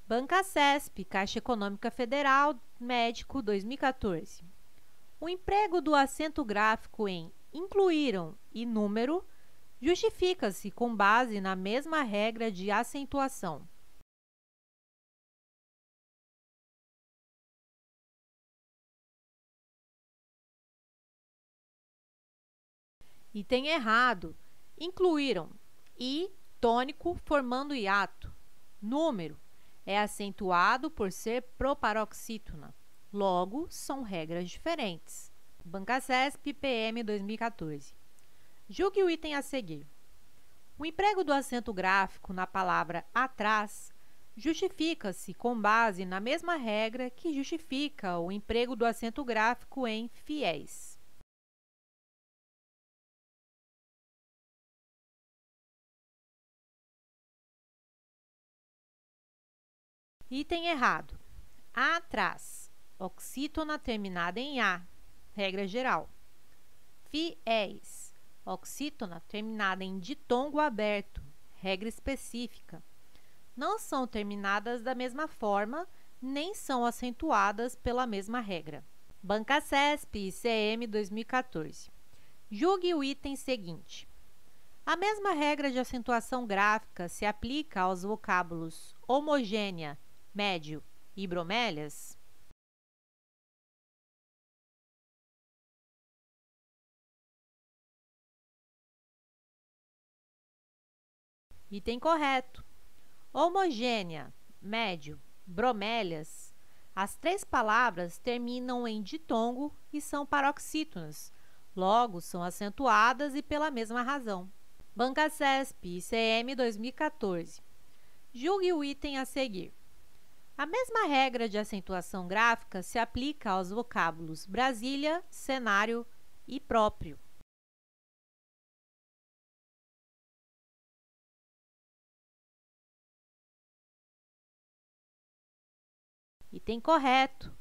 Bancasesp, Caixa Econômica Federal, Médico, 2014. O emprego do acento gráfico em incluíram e número justifica-se com base na mesma regra de acentuação. Item errado. Incluíram i tônico formando hiato. Número é acentuado por ser proparoxítona. Logo, são regras diferentes. Bancasesp, PM 2014. Julgue o item a seguir. O emprego do acento gráfico na palavra atrás justifica-se com base na mesma regra que justifica o emprego do acento gráfico em fiéis. Item errado. Atrás. Oxítona terminada em A. Regra geral. Fiéis. Oxítona terminada em ditongo aberto. Regra específica. Não são terminadas da mesma forma, nem são acentuadas pela mesma regra. Bancasesp, ICM 2014. Julgue o item seguinte. A mesma regra de acentuação gráfica se aplica aos vocábulos homogênea, médio e bromélias? Item correto. Homogênea, médio, bromélias. As três palavras terminam em ditongo e são paroxítonas. Logo, são acentuadas e pela mesma razão. Bancasesp, ICM 2014. Julgue o item a seguir. A mesma regra de acentuação gráfica se aplica aos vocábulos Brasília, cenário e próprio. Item correto.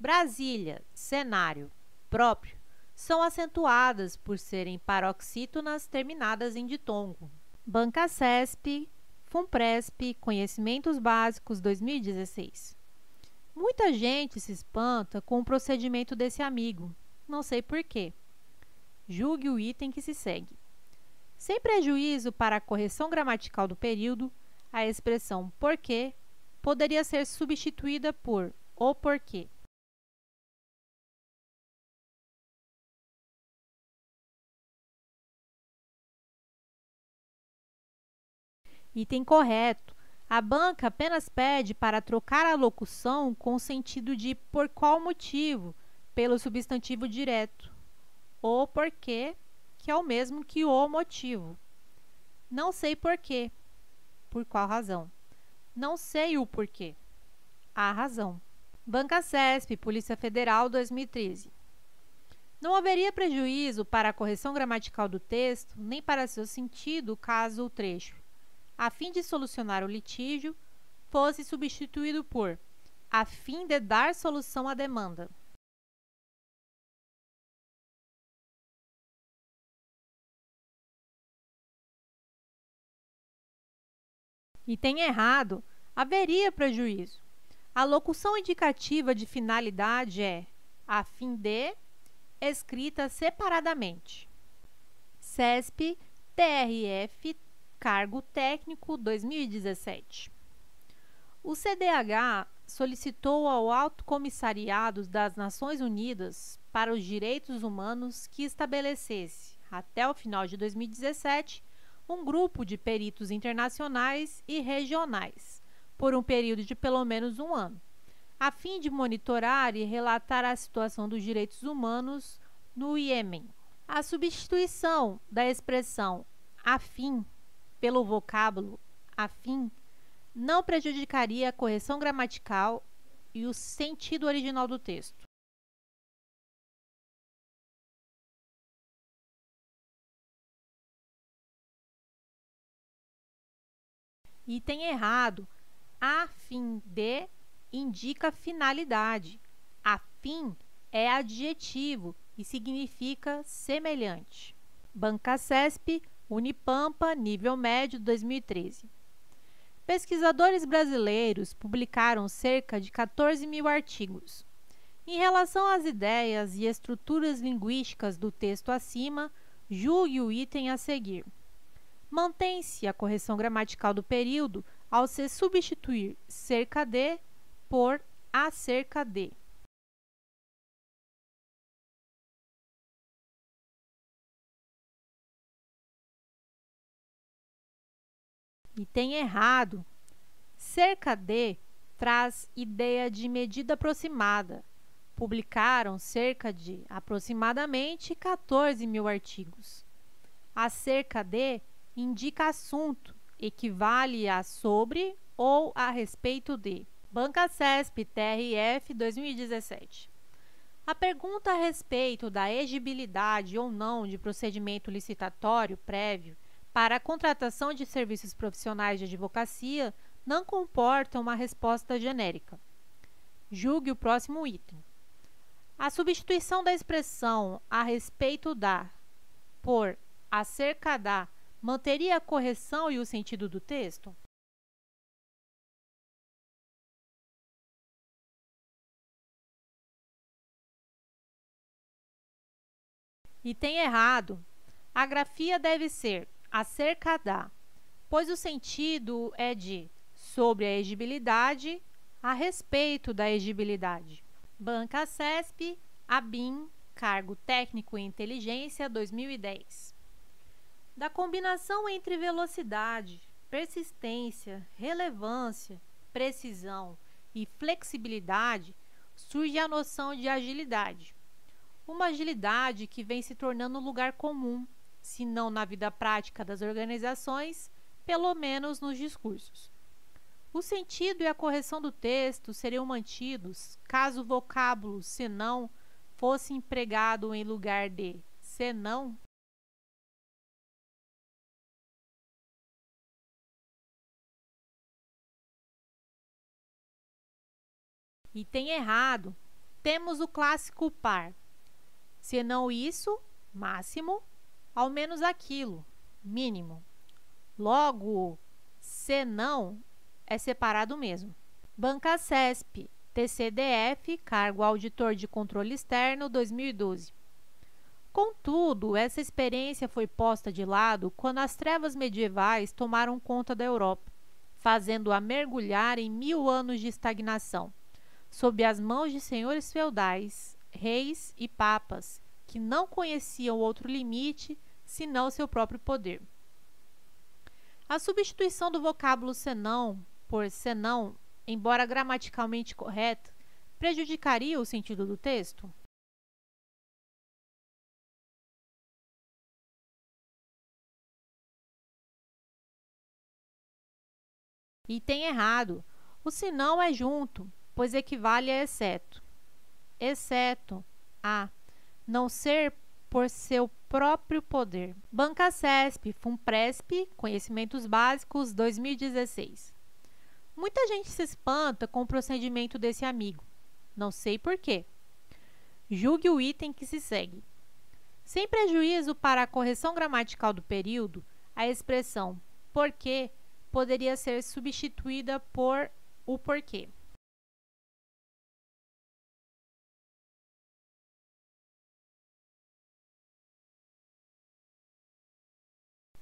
Brasília, cenário, próprio são acentuadas por serem paroxítonas terminadas em ditongo. Bancasesp, Funpresp, Conhecimentos Básicos 2016. Muita gente se espanta com o procedimento desse amigo, não sei porquê. Julgue o item que se segue. Sem prejuízo para a correção gramatical do período, a expressão porquê poderia ser substituída por o porquê. Item correto. A banca apenas pede para trocar a locução com o sentido de por qual motivo, pelo substantivo direto. O porquê, que é o mesmo que o motivo. Não sei porquê. Por qual razão? Não sei o porquê. A razão. Bancasesp, Polícia Federal, 2013. Não haveria prejuízo para a correção gramatical do texto, nem para seu sentido, caso o trecho, a fim de solucionar o litígio, fosse substituído por a fim de dar solução à demanda. Item errado. Haveria prejuízo. A locução indicativa de finalidade é a fim de, escrita separadamente. CESP, TRF, Cargo Técnico 2017. O CDH solicitou ao Alto Comissariado das Nações Unidas para os Direitos Humanos que estabelecesse, até o final de 2017, um grupo de peritos internacionais e regionais, por um período de pelo menos um ano, a fim de monitorar e relatar a situação dos direitos humanos no Iêmen. A substituição da expressão a fim pelo vocábulo a fim não prejudicaria a correção gramatical e o sentido original do texto. Item errado. A fim de indica finalidade. A fim é adjetivo e significa semelhante. Bancasesp, Unipampa, nível médio, 2013. Pesquisadores brasileiros publicaram cerca de 14 mil artigos. Em relação às ideias e estruturas linguísticas do texto acima, julgue o item a seguir. Mantém-se a correção gramatical do período ao se substituir cerca de por acerca de. Item errado. Cerca de traz ideia de medida aproximada. Publicaram cerca de aproximadamente 14 mil artigos. Acerca de indica assunto, equivale a sobre ou a respeito de. Banca CESP TRF 2017. A pergunta a respeito da exigibilidade ou não de procedimento licitatório prévio para a contratação de serviços profissionais de advocacia não comporta uma resposta genérica. Julgue o próximo item. A substituição da expressão a respeito da por acerca da manteria a correção e o sentido do texto? Item errado. A grafia deve ser acerca da, pois o sentido é de sobre a exigibilidade, a respeito da exigibilidade. Banca CESP, ABIN, Cargo Técnico e Inteligência 2010. Da combinação entre velocidade, persistência, relevância, precisão e flexibilidade, surge a noção de agilidade. Uma agilidade que vem se tornando um lugar comum, se não na vida prática das organizações, pelo menos nos discursos. O sentido e a correção do texto seriam mantidos caso o vocábulo senão fosse empregado em lugar de senão. Item errado. Temos o clássico par. Senão isso, máximo, ao menos aquilo, mínimo. Logo, senão é separado mesmo. Banca CESP, TCDF, Cargo Auditor de Controle Externo, 2012. Contudo, essa experiência foi posta de lado quando as trevas medievais tomaram conta da Europa, fazendo-a mergulhar em 1000 anos de estagnação, sob as mãos de senhores feudais, reis e papas, que não conheciam outro limite senão seu próprio poder. A substituição do vocábulo senão por senão, embora gramaticalmente correta, prejudicaria o sentido do texto? Item errado. O senão é junto, pois equivale a exceto. Exceto a não ser por seu próprio poder. Banca CESP, FUNPRESP, Conhecimentos Básicos, 2016. Muita gente se espanta com o procedimento desse amigo. Não sei por quê. Julgue o item que se segue. Sem prejuízo para a correção gramatical do período, a expressão porque poderia ser substituída por o porquê.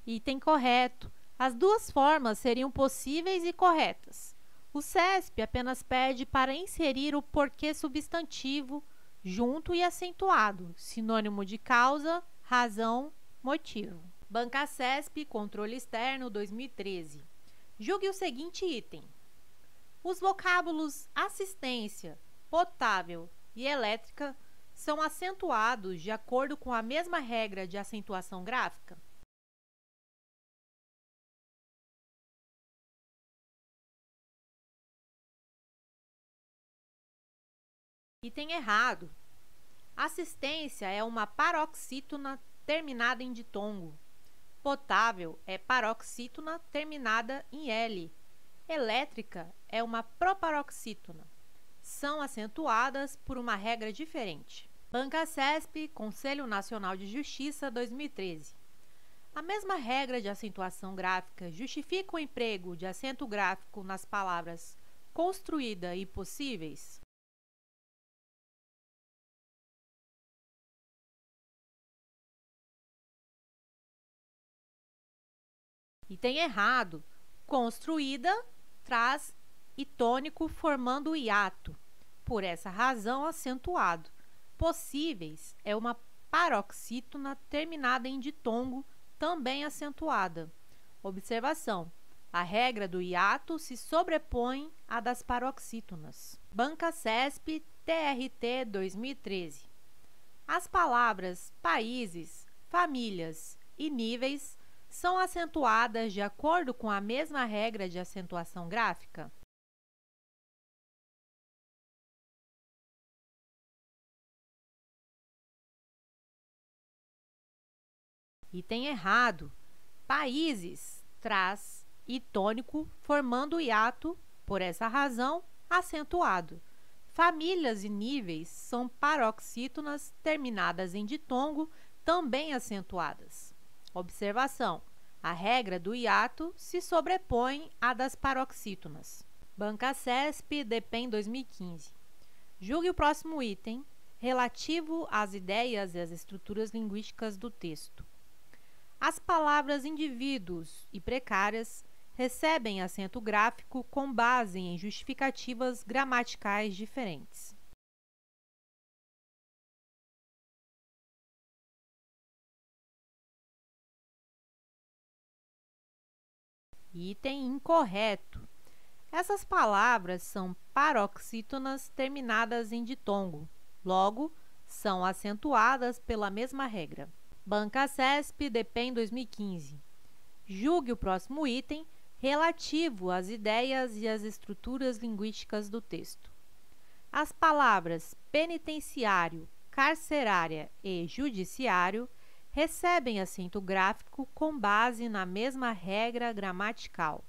Item correto. As duas formas seriam possíveis e corretas. O CESP apenas pede para inserir o porquê substantivo junto e acentuado, sinônimo de causa, razão, motivo. Banca CESP, Controle Externo, 2013. Julgue o seguinte item. Os vocábulos assistência, potável e elétrica são acentuados de acordo com a mesma regra de acentuação gráfica? Item errado. Assistência é uma paroxítona terminada em ditongo. Potável é paroxítona terminada em L. Elétrica é uma proparoxítona. São acentuadas por uma regra diferente. Banca CESP, Conselho Nacional de Justiça, 2013. A mesma regra de acentuação gráfica justifica o emprego de acento gráfico nas palavras construída e possíveis? Item errado. Construída traz e tônico formando o hiato, por essa razão acentuado. Possíveis é uma paroxítona terminada em ditongo, também acentuada. Observação: a regra do hiato se sobrepõe à das paroxítonas. Banca CESP TRT 2013. As palavras países, famílias e níveis são acentuadas de acordo com a mesma regra de acentuação gráfica? Item errado. Países traz e tônico formando o hiato, por essa razão, acentuado. Famílias e níveis são paroxítonas terminadas em ditongo, também acentuadas. Observação: a regra do hiato se sobrepõe à das paroxítonas. Banca CESP DEPEN 2015. Julgue o próximo item, relativo às ideias e às estruturas linguísticas do texto. As palavras indivíduos e precárias recebem acento gráfico com base em justificativas gramaticais diferentes. Item incorreto. Essas palavras são paroxítonas terminadas em ditongo, logo, são acentuadas pela mesma regra. Banca CESP DEPEN 2015. Julgue o próximo item relativo às ideias e às estruturas linguísticas do texto. As palavras penitenciário, carcerária e judiciário recebem acento gráfico com base na mesma regra gramatical.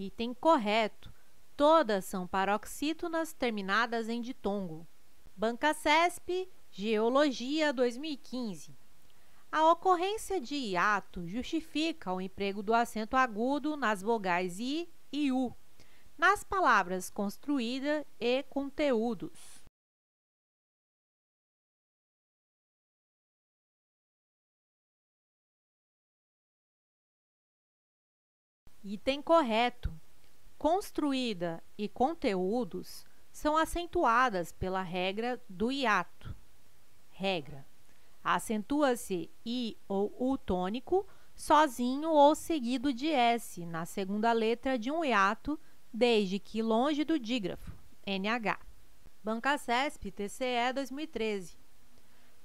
Item correto. Todas são paroxítonas terminadas em ditongo. Banca CESP, Geologia 2015. A ocorrência de hiato justifica o emprego do acento agudo nas vogais I e U, nas palavras construída e conteúdos. Item correto. Construída e conteúdos são acentuadas pela regra do hiato. Regra: acentua-se I ou U tônico sozinho ou seguido de S na segunda letra de um hiato, desde que longe do dígrafo. NH. Banca CESP TCE 2013.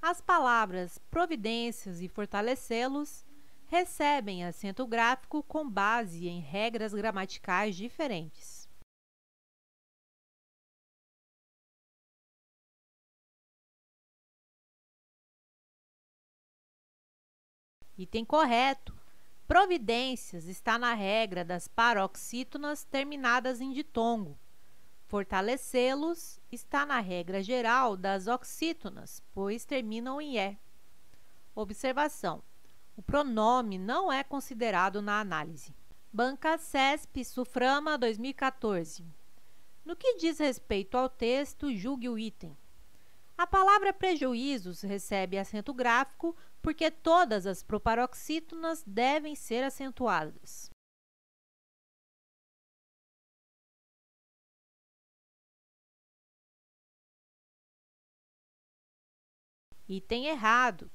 As palavras providências e fortalecê-los recebem acento gráfico com base em regras gramaticais diferentes. Item correto. Providências está na regra das paroxítonas terminadas em ditongo. Fortalecê-los está na regra geral das oxítonas, pois terminam em E. Observação: o pronome não é considerado na análise. Banca CESP Suframa 2014. No que diz respeito ao texto, julgue o item. A palavra prejuízos recebe acento gráfico porque todas as proparoxítonas devem ser acentuadas. Item errado.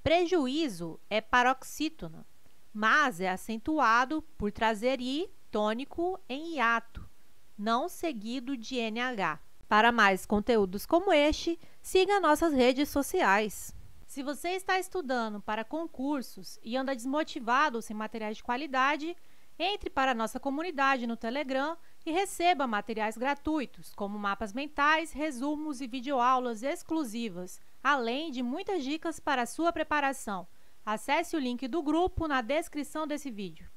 Prejuízo é paroxítona, mas é acentuado por trazer I tônico em hiato, não seguido de NH. Para mais conteúdos como este, siga nossas redes sociais. Se você está estudando para concursos e anda desmotivado sem materiais de qualidade, entre para a nossa comunidade no Telegram e receba materiais gratuitos, como mapas mentais, resumos e videoaulas exclusivas, além de muitas dicas para a sua preparação. Acesse o link do grupo na descrição desse vídeo.